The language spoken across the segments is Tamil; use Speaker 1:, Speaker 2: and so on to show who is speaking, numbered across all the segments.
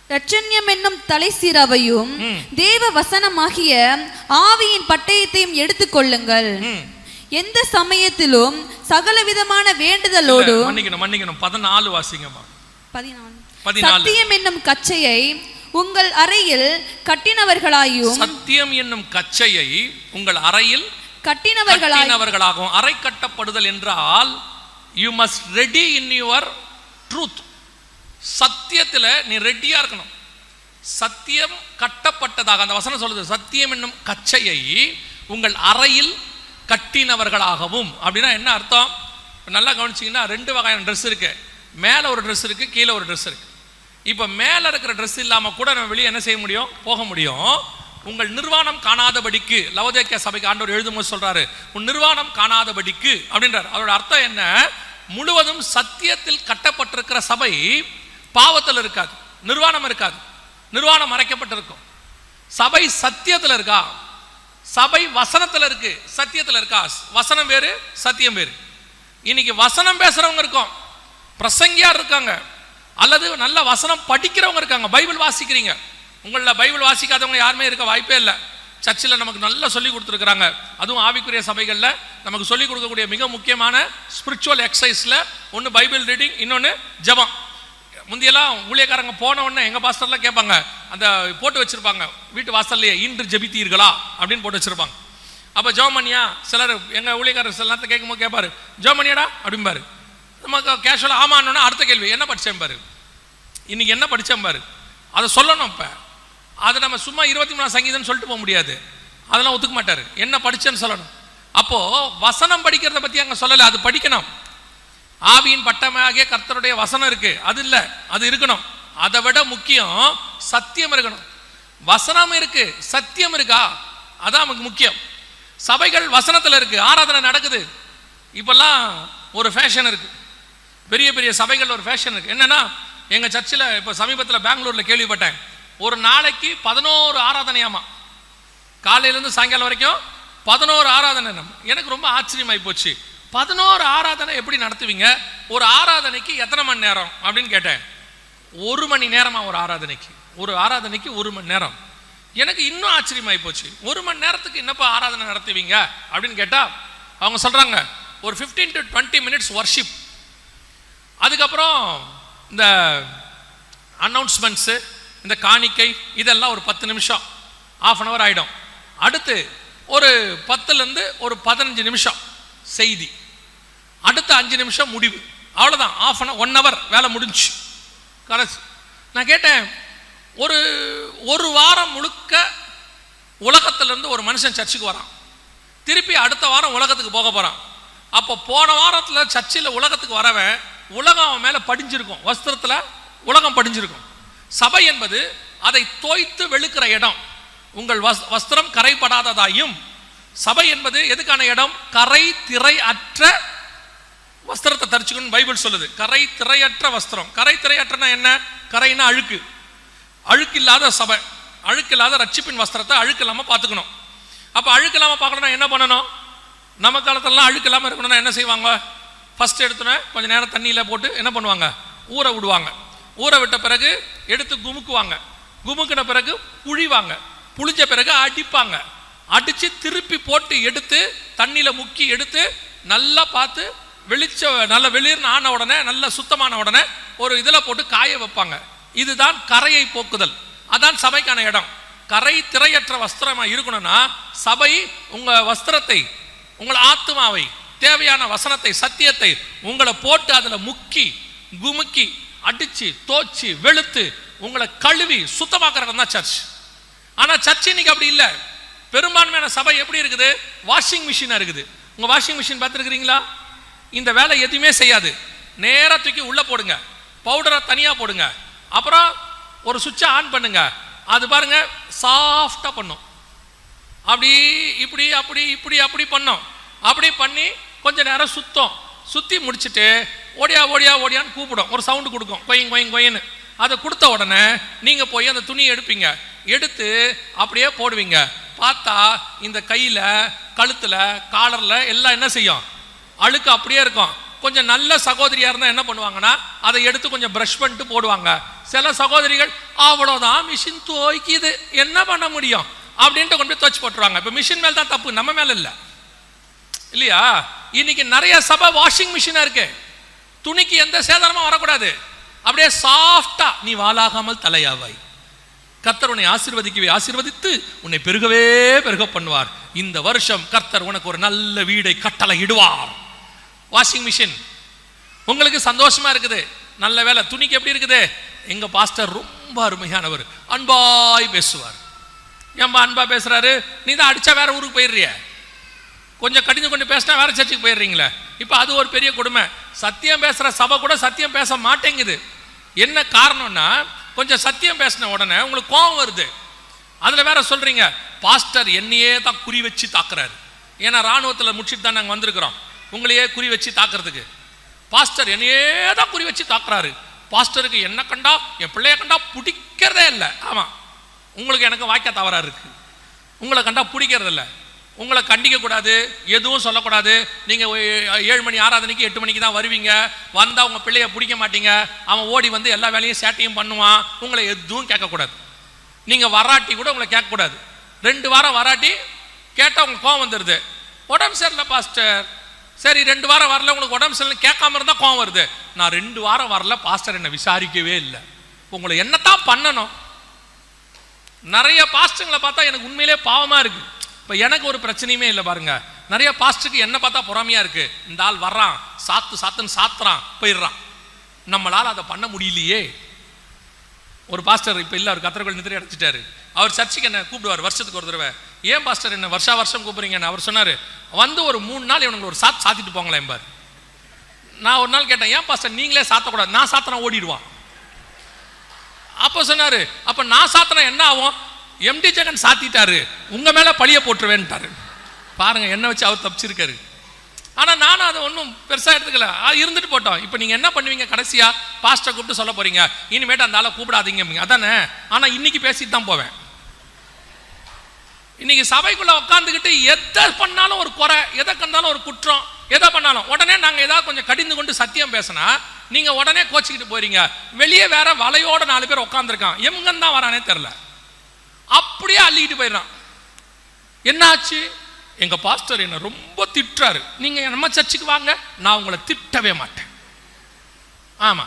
Speaker 1: இரட்சண்யம் என்னும் தலை சீராவையும் தேவ வசனமாகிய ஆவியின் பட்டயத்தையும் எடுத்துக்கொள்ளுங்கள். எந்த சமயத்திலும் சகல விதமான வேண்டுதலோடு
Speaker 2: மன்னிக்கணும் 14 வாசிங்கம்மா. 14
Speaker 3: சத்தியம் என்னும் கச்சையை உங்கள் அறையில் கட்டினவர்களாயும்.
Speaker 2: சத்தியம் என்னும் கச்சையை உங்கள் அறையில் கட்டினவர்களாகவும். அறை கட்டப்படுதல் என்றால் you must ready in your truth. சத்தியத்தில் நீ ரெடியா இருக்கணும். சத்தியம் கட்டப்பட்டதாக அந்த வசனம் சொல்லுது. சத்தியம் என்னும் கச்சையை உங்கள் அறையில் கட்டினவர்களாகவும். அப்படின்னா என்ன அர்த்தம்? நல்லா கவனிச்சிங்கன்னா 2 வகையான ட்ரெஸ் இருக்கு. மேலே ஒரு ட்ரெஸ் இருக்கு, கீழே ஒரு ட்ரெஸ் இருக்கு. இப்போ மேலே இருக்கிற ட்ரெஸ் இல்லாமல் கூட நம்ம வெளியே என்ன செய்ய முடியும்? போக முடியும். உங்கள் நிர்வாணம் காணாதபடிக்கு லவோதிக்கேயா சபைக்கு ஆண்டவர் எழுதும்போது சொல்றாரு, உன் நிர்வாணம் காணாதபடிக்கு அப்படின்றார். அதோட அர்த்தம் என்ன? முழுவதும் சத்தியத்தில் கட்டப்பட்டிருக்கிற சபை பாவத்தில் இருக்காது, நிர்வாணம் இருக்காது. நிர்வாணம் மறைக்கப்பட்டிருக்கும். சபை சத்தியத்தில் இருக்கா? சபை வசனத்தில் இருக்கு, சத்தியத்தில் இருக்கா? வசனம் வேறு, சத்தியம் வேறு. இன்னைக்கு வசனம் பேசுறவங்க இருக்கோம், பிரசங்கியார் இருக்காங்க, அல்லது நல்ல வசனம் படிக்கிறவங்க இருக்காங்க, பைபிள் வாசிக்கிறீங்க. உங்களில் பைபிள் வாசிக்காதவங்க யாருமே இருக்க வாய்ப்பே இல்லை. சர்ச்சில் நமக்கு நல்லா சொல்லி கொடுத்துருக்குறாங்க. அதுவும் ஆவிக்குரிய சபைகளில் நமக்கு சொல்லிக் கொடுக்கக்கூடிய மிக முக்கியமான ஸ்பிரிச்சுவல் எக்ஸசைஸில் ஒன்று பைபிள் ரீடிங், இன்னொன்று ஜெபம். முந்தியெல்லாம் ஊழியக்காரங்க போன உடனே எங்கள் பாஸ்டர்லாம் கேட்பாங்க, அந்த போட்டு வச்சுருப்பாங்க வீட்டு வாசல்லையே, இன்று ஜெபித்தீர்களா அப்படின்னு போட்டு வச்சுருப்பாங்க. அப்போ ஜோமனியா சிலர் எங்கள் ஊழியக்காரர் சில நேரத்தை கேட்கும்போது கேட்பாரு, ஜோமனியாடா அப்படிம்பாரு. நமக்கு கேஷுவலாக ஆமான்னு அடுத்த கேள்வி, என்ன படித்தேன் பாரு, இன்னைக்கு என்ன படித்தேன் பாரு, அதை சொல்லணும். இப்போ அதை நம்ம சும்மா 23 சங்கீதம்னு சொல்லிட்டு போக முடியாது, அதெல்லாம் ஒத்துக்க மாட்டார். என்ன படித்தேன்னு சொல்லணும். அப்போது வசனம் படிக்கிறத பற்றி அங்கே சொல்லலை, அது படிக்கணும். ஆவியின் பட்டமாகிய கர்த்தருடைய வசனம் இருக்கு, அது இல்லை, அது இருக்கணும். அதை விட முக்கியம் சத்தியம் இருக்கணும். வசனம் இருக்கு, சத்தியம் இருக்கா, அதான் நமக்கு முக்கியம். சபைகள் வசனத்தில் இருக்கு, ஆராதனை நடக்குது. இப்பெல்லாம் ஒரு ஃபேஷன் இருக்கு, பெரிய பெரிய சபைகள் ஒரு ஃபேஷன் இருக்கு. என்னன்னா, எங்கள் சர்ச்சில் இப்போ சமீபத்தில் பெங்களூரில் கேள்விப்பட்டேன், ஒரு நாளைக்கு 11 ஆராதனையாமா, காலையிலேருந்து சாயங்காலம் வரைக்கும் 11 ஆராதனை. எனக்கு ரொம்ப ஆச்சரியமாகி போச்சு. 11 ஆராதனை எப்படி நடத்துவீங்க? ஒரு ஆராதனைக்கு எத்தனை மணி நேரம் அப்படின்னு கேட்டேன். 1 மணி நேரமா ஒரு ஆராதனைக்கு? ஒரு ஆராதனைக்கு 1 மணி நேரம். எனக்கு இன்னும் ஆச்சரியமாகி போச்சு. 1 மணி நேரத்துக்கு என்னப்பா ஆராதனை நடத்துவீங்க அப்படின்னு கேட்டா அவங்க சொல்றாங்க, ஒரு 15 to 20 minutes வர்ஷிப், அதுக்கப்புறம் இந்த அனௌன்ஸ்மெண்ட்ஸு, இந்த காணிக்கை, இதெல்லாம் ஒரு 10 நிமிஷம், ½ hour ஆகிடும். அடுத்து ஒரு 10லேருந்து ஒரு 15 நிமிஷம் செய்தி, அடுத்த 5 நிமிஷம் முடிவு, அவ்வளோதான். ½ hour வேலை முடிஞ்சு கரெக்ட். நான் கேட்டேன், ஒரு வாரம் முழுக்க உலகத்திலேருந்து ஒரு மனுஷன் சர்ச்சுக்கு வரான், திருப்பி அடுத்த வாரம் உலகத்துக்கு போக போகிறான். அப்போ போன வாரத்தில் சர்ச்சில் உலகத்துக்கு வரவன் உலகம் அவன் மேலே படிஞ்சிருக்கும், வஸ்திரத்தில் உலகம் படிஞ்சிருக்கும். சபை என்பது அதை தோய்த்து வெளுக்கிற இடம். உங்கள் வஸ்திரம் கரைப்படாததாயும். சபை என்பது எதுக்கான இடம்? கரை திரை அற்ற வஸ்திரத்தை தரிச்சுக்கணும் பைபிள் சொல்லுது. கரை திரையற்ற வஸ்திரம். கரை திரையற்றனா என்ன? கரைனா அழுக்கு, அழுக்கு இல்லாத சபை, அழுக்கு இல்லாத ரட்சிப்பின் வஸ்திரத்தை அழுக்கு இல்லாமல் பார்த்துக்கணும். அப்போ அழுக்கு இல்லாமல் பார்க்கணும்னா என்ன பண்ணணும்? நம்ம காலத்திலலாம் அழுக்கு இல்லாமல் இருக்கணும்னா என்ன செய்வாங்க? ஃபர்ஸ்ட் எடுத்தோன்னே கொஞ்சம் நேரம் தண்ணியில் போட்டு என்ன பண்ணுவாங்க? ஊற விடுவாங்க. ஊற விட்ட பிறகு எடுத்து குமுக்குவாங்க. குமுக்கின பிறகு புழிவாங்க. புழிஞ்ச பிறகு அடிப்பாங்க. அடித்து திருப்பி போட்டு எடுத்து தண்ணியில் முக்கி எடுத்து நல்லா பார்த்து வெளிச்ச நல்ல வெளிர்னு ஆன உடனே நல்ல சுத்தமான உடனே ஒரு இதில் போட்டு காய வைப்பாங்க. இதுதான் கரையை போக்குதல். அதான் சபைக்கான இடம். கரை திரையற்ற வஸ்திரமாக இருக்கணும்னா சபை உங்கள் வஸ்திரத்தை, உங்கள் ஆத்மாவை, தேவையான வசனத்தை, சத்தியத்தை உங்களை போட்டு அதில் முக்கி குமுக்கி அடிச்சு தோச்சி வெளுத்து உங்களை கழுவி சுத்தமாக்குறது தான் சர்ச். ஆனால் சர்ச் இன்னைக்கு அப்படி இல்லை. பெரும்பான்மையான சபை எப்படி இருக்குது? வாஷிங் மிஷினாக இருக்குது. உங்கள் வாஷிங் மிஷின் பார்த்துருக்கிறீங்களா? இந்த வேலை எதுவுமே செய்யாது. நேராக தூக்கி உள்ளே போடுங்க, பவுடரை தனியாக போடுங்க, அப்புறம் ஒரு சுவிட்சை ஆன் பண்ணுங்க, அது பாருங்க சாஃப்டாக பண்ணும். அப்படி இப்படி அப்படி இப்படி அப்படி பண்ணோம். அப்படி பண்ணி கொஞ்ச நேரம் சுத்தம், சுற்றி முடிச்சுட்டு ஓடியா ஓடியா ஓடியான்னு கூப்பிடும், ஒரு சவுண்டு கொடுக்கும், கொயின் கொயின் கொயின்னு. அதை கொடுத்த உடனே நீங்கள் போய் அந்த துணியை எடுப்பீங்க, எடுத்து அப்படியே போடுவீங்க. பார்த்தா இந்த கையில், கழுத்தில், காலரில் எல்லாம் என்ன செய்யும்? அழுக்கு அப்படியே இருக்கும். கொஞ்சம் நல்ல சகோதரியாக இருந்தால் என்ன பண்ணுவாங்கன்னா அதை எடுத்து கொஞ்சம் ப்ரஷ் பண்ணிட்டு போடுவாங்க. சில சகோதரிகள் அவ்வளோதான் மிஷின் துவைக்குது என்ன பண்ண முடியும் அப்படின்ட்டு கொண்டு போய் துவைச்சு போட்டுருவாங்க. இப்போ மிஷின் மேல் தான் தப்பு, நம்ம மேல இல்லை இல்லையா? இன்னைக்கு நிறைய சபை வாஷிங் மிஷினா இருக்கு. துணிக்கு எந்த சேதாரமும் வரக்கூடாது, அப்படியே சாஃப்டா நீ வாலாகாமல் தலையாவாய். கர்த்தர் உன்னை ஆசீர்வதித்து உன்னை பெருகவே பெருக பண்ணுவார். இந்த வருஷம் கர்த்தர் உனக்கு ஒரு நல்ல வீடை கட்டளை இடுவார். வாஷிங் மிஷின் உங்களுக்கு சந்தோஷமா இருக்குது, நல்ல வேலை. துணிக்கு எப்படி இருக்குது? எங்க பாஸ்டர் ரொம்ப அருமையானவர், அன்பாய் பேசுவார். ஏன்பா அன்பா பேசுறாரு? நீ தான் அடிச்சா வேற ஊருக்கு போயிடுறிய, கொஞ்சம் கடிந்து கொண்டு பேசினா வேற சர்ச்சுக்கு போயிடுறீங்களே. இப்போ அது ஒரு பெரிய கொடுமை. சத்தியம் பேசுற சபை கூட சத்தியம் பேச மாட்டேங்குது. என்ன காரணம்னா, கொஞ்சம் சத்தியம் பேசின உடனே உங்களுக்கு கோபம் வருது. அதுல வேற சொல்றீங்க பாஸ்டர் என்னையே தான் குறி வச்சு தாக்குறாரு. ஏன்னா ராணுவத்தில் முடிச்சுட்டு தான் நாங்கள் வந்திருக்கிறோம், உங்களையே குறி வச்சு தாக்குறதுக்கு. பாஸ்டர் என்னையே தான் குறி வச்சு தாக்குறாரு. பாஸ்டருக்கு என்ன கண்டா என் பிள்ளைய கண்டா பிடிக்கிறதே இல்லை. ஆமா, உங்களுக்கு எனக்கு வாய்க்கா தவறா இருக்கு. உங்களை கண்டா பிடிக்கிறது இல்லை. உங்களை கண்டிக்க கூடாது, எதுவும் சொல்லக்கூடாது. நீங்க 7 மணி ஆராதனைக்கு 8 மணிக்கு தான் வருவீங்க. வந்தா உங்க பிள்ளைய பிடிக்க மாட்டீங்க, அவன் ஓடி வந்து எல்லா வேலையும் சேட்டையும் பண்ணுவான். உங்களை எதுவும் கேட்கக்கூடாது. நீங்க வராட்டி கூட உங்களை கேட்கக்கூடாது. 2 வாரம் வராட்டி கேட்டா உங்களுக்கு கோவம் வந்துடுது. உடம்பு சரியில்லை பாஸ்டர், சரி 2 வாரம் வரல, உங்களுக்கு உடம்பு சரியில்லை கேட்காம இருந்தா கோவம் வருது. நான் 2 வாரம் வரல, பாஸ்டர் என்னை விசாரிக்கவே இல்லை. உங்களை என்னத்தான் பண்ணணும்? நிறைய பாஸ்டர்களை பார்த்தா எனக்கு உண்மையிலே பாவமா இருக்கு. இப்போ எனக்கு ஒரு பிரச்சனையுமே இல்லை பாருங்க. நிறைய பாஸ்டருக்கு என்ன பார்த்தா பொறாமையா இருக்கு. இந்த ஆள் வர்றான், சாத்துன்னு சாத்துறான், போயிடுறான். நம்மளால் அதை பண்ண முடியலையே. ஒரு பாஸ்டர் இப்போ இல்லை, அவர் கத்திரக்கோள் நிதிரை அடைச்சிட்டாரு. அவர் சர்ச்சுக்கு என்ன கூப்பிடுவார் வருஷத்துக்கு ஒரு தடவை. ஏன் பாஸ்டர் என்ன வருஷம் கூப்பிடுறீங்கன்னு அவர் சொன்னார். வந்து ஒரு 3 நாள் இவனுக்கு ஒரு சாத்திட்டு போங்களேன் என்பார். நான் ஒரு நாள் கேட்டேன், ஏன் பாஸ்டர் நீங்களே சாத்தக்கூடாது? நான் சாத்தினா ஓடிடுவான். அப்போ சொன்னாரு, அப்போ நான் சாத்தினா என்ன ஆகும்? எம்டி ஜெகன் சாத்திட்டாரு, உங்க மேல பழிய போட்டுருவேன்ட்டாரு. பாருங்க, என்ன வச்சு அவர் தப்பிச்சிருக்காரு. ஆனா நானும் அதை ஒன்றும் பெருசா எடுத்துக்கல, இருந்துட்டு போட்டோம். இப்போ நீங்க என்ன பண்ணுவீங்க? கடைசியா பாஸ்டர் கூப்பிட்டு சொல்ல போறீங்க, இனிமேட்டு அந்த ஆளை கூப்பிடாதீங்க, அதானே? ஆனா இன்னைக்கு பேசிட்டு தான் போவேன். இன்னைக்கு சபைக்குள்ள உட்காந்துக்கிட்டு எதை பண்ணாலும் ஒரு குறை, எதை கண்டாலும் ஒரு குற்றம், எதை பண்ணாலும் உடனே நாங்க ஏதாவது கொஞ்சம் கடிந்து கொண்டு சத்தியம் பேசினா நீங்க உடனே கோச்சிக்கிட்டு போறீங்க. வெளியே வேற வலையோட 4 பேர் உட்காந்துருக்கான், எங்கன்னு தான் வரானே தெரியல, அப்படியே அள்ளிக்கிட்டு போயிடறான். என்னாச்சு? எங்க பாஸ்டர் என்ன ரொம்ப திட்டுறாரு, நீங்க நம்ம சர்ச்சுக்கு வாங்க, நான் உங்களை திட்டவே மாட்டேன். ஆமா,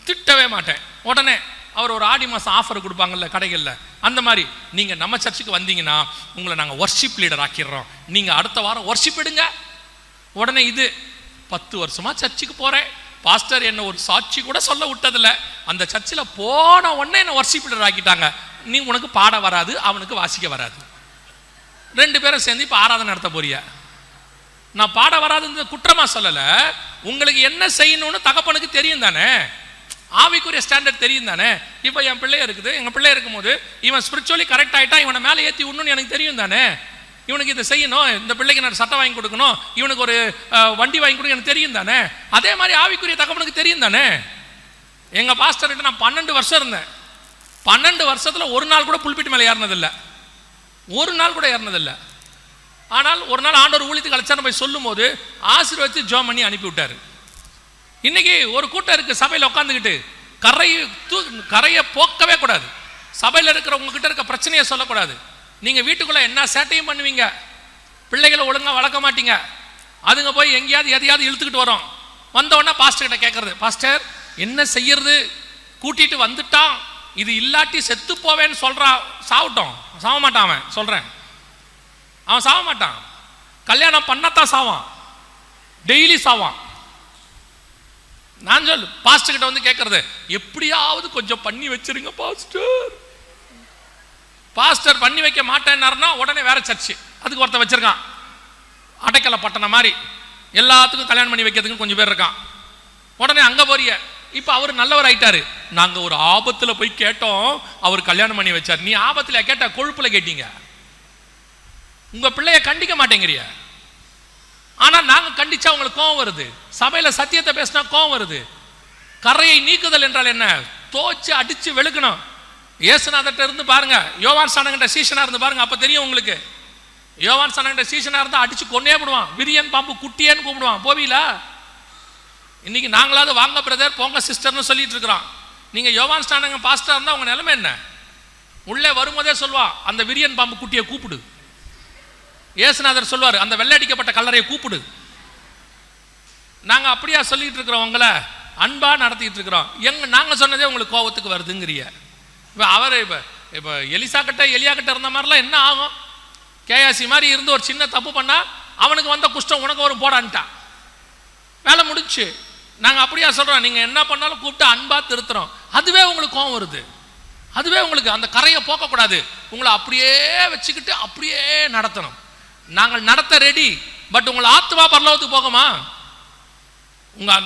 Speaker 2: திட்டவே மாட்டேன். உடனே அவர் ஒரு ஆடி மாசம் ஆஃபர் கொடுப்பாங்கல்ல கடைகள்ல, அந்த மாதிரி நீங்க நம்ம சர்ச்சுக்கு வந்தீங்கன்னா உங்களை நாங்க வர்ஷிப் லீடர் ஆக்கிடுறோம், நீங்க அடுத்த வாரம் வர்ஷிப் எடுங்க. உடனே இது 10 வருஷமா சர்ச்சுக்கு போறேன், பாஸ்டர் என்ன ஒரு சாட்சி கூட சொல்ல விட்டதில்ல, அந்த சர்ச்சில் போன உடனே என்ன வர்ஷிப் லீடர் ஆக்கிட்டாங்க. நீ உனக்கு பாட வராது, அவனுக்கு வாசிக்க வராது, 2 பேரும் சேர்ந்து இப்போ ஆராதனை நடத்த போறிய. நான் பாட வராதுன்னு குற்றமா சொல்லலை, உங்களுக்கு என்ன செய்யணும்னு தகப்பனுக்கு தெரியும் தானே, ஆவிக்குரிய ஸ்டாண்டர்ட் தெரியும் தானே. இப்போ என் பிள்ளைய இருக்குது, எங்கள் பிள்ளைய இருக்கும்போது இவன் ஸ்பிரிச்சுவலி கரெக்ட் ஆகிட்டா இவனை மேலே ஏற்றி விடணும்னு எனக்கு தெரியும் தானே. இவனுக்கு இதை செய்யணும், இந்த பிள்ளைக்கு நான் சட்டை வாங்கி கொடுக்கணும், இவனுக்கு ஒரு வண்டி வாங்கி கொடுக்க எனக்கு தெரியும் தானே. அதே மாதிரி ஆவிக்குரிய தகப்பனுக்கு தெரியும் தானே. எங்கள் பாஸ்டர்கிட்ட நான் 12 வருஷம் இருந்தேன். 12 வருஷத்துல ஒரு நாள் கூட புல்பிட் மேலே ஏறினதில்லை, ஒரு நாள் கூட ஏறினதில்லை. ஆனால் ஒரு நாள் ஆண்டவர் ஊழியத்துக்கு அழைச்சான போய் சொல்லும் போது ஆசீர்வதித்து ஜெபம் பண்ணி அனுப்பி விட்டாரு. இன்னைக்கு ஒரு கூட்டம் இருக்கு சபையில் உட்காந்துக்கிட்டு, கரையை போக்கவே கூடாது, சபையில் இருக்கிற உங்ககிட்ட இருக்க பிரச்சனையை சொல்லக்கூடாது. நீங்க வீட்டுக்குள்ள என்ன சேட்டையும் பண்ணுவீங்க, பிள்ளைகளை ஒழுங்கா வளர்க்க மாட்டீங்க, அதுங்க போய் எங்கேயாவது எதையாவது இழுத்துக்கிட்டு வரோம். வந்த உடனே பாஸ்டர் கிட்ட கேட்கறது, பாஸ்டர் என்ன செய்யறது, கூட்டிட்டு வந்துட்டான், இது இல்லாட்டி செத்து போவேன்னு சொல்றான். சாவட்டும், சாவ மாட்டான் அவன், சொல்றேன், அவன் சாவ மாட்டான், கல்யாணம் பண்ணத்தான் சாவான், டெய்லி சாவான். நான் சொல்லு பாஸ்டர் கிட்ட வந்து கேட்கறது, எப்படியாவது கொஞ்சம் பண்ணி வச்சிருங்க பாஸ்டர். பாஸ்டர் பண்ணி வைக்க மாட்டேன்னாருன்னா உடனே வேற சர்ச்சு அதுக்கு ஒருத்தர் வச்சிருக்கான், அடைக்கல பட்டணம் மாதிரி, எல்லாத்துக்கும் கல்யாணம் பண்ணி வைக்கிறதுக்கு கொஞ்சம் பேர் இருக்கான். உடனே அங்க போறிய. இப்ப அவர் நல்லவர் ஆயிட்டாரு, நாங்க ஒரு ஆபத்துல போய் கேட்டோம், அவர் கல்யாணம் பண்ணி வச்சார். நீ ஆபத்துல கேட்ட, கொழுப்புல கேட்டீங்க, உங்க பிள்ளைய கண்டிக்க மாட்டேங்கிறிய. ஆனா நாங்க கண்டிச்சா உங்களுக்கு கோவம் வருது, சபையில சத்தியத்தை பேசினா கோவம் வருது. கரையை நீக்குதல் என்றால் என்ன? தோச்சு அடிச்சு வெளுக்கணும். இயேசுநாதர்ட்ட இருந்து பாருங்க, யோவான் ஸ்நானகன்ட்ட சீஷனா இருந்து பாருங்க, அப்ப தெரியும் உங்களுக்கு. யோவான் ஸ்நானகன்ட்ட சீஷனா இருந்தா அடிச்சு கொன்னே போடுவான், விரியன் பாம்பு குட்டியன்னு கூப்பிடுவான். போவீங்களா? இன்னைக்கு நாங்களாவது வாங்க பிரதர் போங்க சிஸ்டர்னு சொல்லிட்டு இருக்கிறோம். நீங்க யோவான் ஸ்நானகன் பாஸ்டரா இருந்தா உங்க நிலைமை என்ன? உள்ளே வரும்போதே சொல்வா, அந்த விரியன் பாம்பு குட்டியை கூப்பிடு. இயேசுநாதர் சொல்வார், அந்த வெள்ளடிக்கப்பட்ட கல்லறையை கூப்பிடு. நாங்க அப்படியா சொல்லிட்டு இருக்கிறோம்? உங்களை அன்பா நடத்திட்டு இருக்கிறோம். நாங்க சொன்னதே உங்களுக்கு கோபத்துக்கு வருதுங்கிறிய. இப்போ அவர் இப்போ எலிசா கிட்ட எலியா கிட்ட இருந்த மாதிரிலாம் என்ன ஆகும்? கேயாசி மாதிரி இருந்து ஒரு சின்ன தப்பு பண்ணா அவனுக்கு வந்த குஷ்டம் உனக்கு வரும் போடான்ட்டான், வேலை முடிச்சு. நாங்கள் அப்படியா சொல்கிறோம்? நீங்கள் என்ன பண்ணாலும் கூப்பிட்டு அன்பாக திருத்துறோம். அதுவே உங்களுக்கு கோபம் வருது. அதுவே உங்களுக்கு அந்த கரையை போக்கக்கூடாது. உங்களை அப்படியே வச்சுக்கிட்டு அப்படியே நடத்தணும். நாங்கள் நடத்த ரெடி, பட் உங்களை ஆத்மா பரலோகத்துக்கு போகுமா?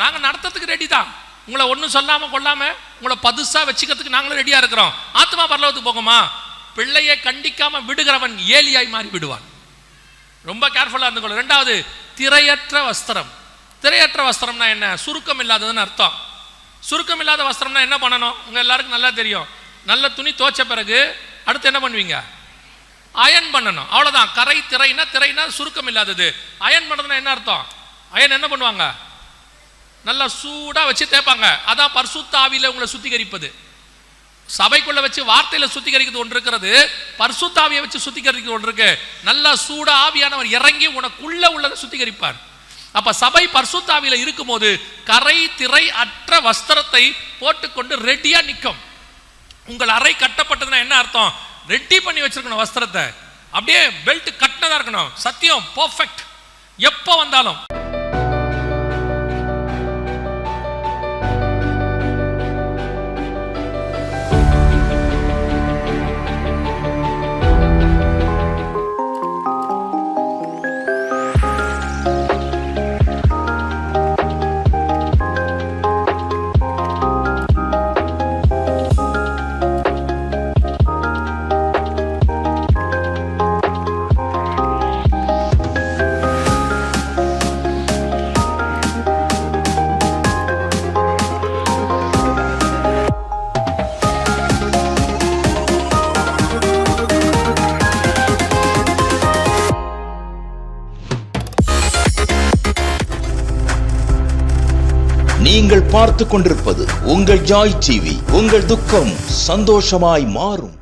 Speaker 2: நாங்கள் நடத்துறதுக்கு ரெடி தான். உங்களை ஒன்றும் சொல்லாமல் கொள்ளாமல் உங்களை பதுசாக வச்சுக்கிறதுக்கு நாங்களும் ரெடியாக இருக்கிறோம். ஆத்மா பரலோகத்துக்கு போகுமா? பிள்ளையை கண்டிக்காமல் விடுகிறவன் ஏலியாய் மாறி விடுவான். ரொம்ப கேர்ஃபுல்லாக இருந்துக்கொள்ளும். ரெண்டாவது, திரையற்ற வஸ்திரம். திரையற்ற வஸ்திரம்னா என்ன? சுருக்கம் இல்லாததுன்னு அர்த்தம். சுருக்கம் இல்லாத வஸ்திரம்னா என்ன பண்ணணும்? உங்கள் எல்லாருக்கும் நல்லா தெரியும். நல்ல துணி துவைச்ச பிறகு அடுத்து என்ன பண்ணுவீங்க? அயன் பண்ணணும். அவ்வளோதான். கரை திரைனா சுருக்கம் இல்லாதது. அயன் பண்ணுறதுனா என்ன அர்த்தம்? அயன் என்ன பண்ணுவாங்க? நல்லா சூடாக வச்சு தேய்ப்பாங்க. அதான் பரிசுத்த ஆவியில உங்களை சுத்திகரிப்பது. சபைக்குள்ள வச்சு வார்த்தையில சுத்திகரிக்கிறது ஒன்று இருக்கிறது, பரிசுத்த ஆவியை வச்சு சுத்திகரிக்கிறது ஒன்று இருக்கு. நல்லா சூடா ஆவியானவர் இறங்கி உனக்குள்ள உள்ளதை சுத்திகரிப்பார். அப்ப சபை பரிசுத்த ஆவியில இருக்கும் போது கரை திரை அற்ற வஸ்திரத்தை போட்டுக்கொண்டு ரெடியா நிற்கும். உங்கள் அறை கட்டப்பட்டதுன்னா என்ன அர்த்தம்? ரெடி பண்ணி வச்சிருக்கணும் வஸ்திரத்தை. அப்படியே பெல்ட் கட்டினதா இருக்கணும். சத்தியம் பெர்ஃபெக்ட். எப்போ வந்தாலும்
Speaker 4: நீங்கள் பார்த்து கொண்டிருப்பது உங்கள் ஜாய் டிவி. உங்கள் துக்கம் சந்தோஷமாய் மாறும்.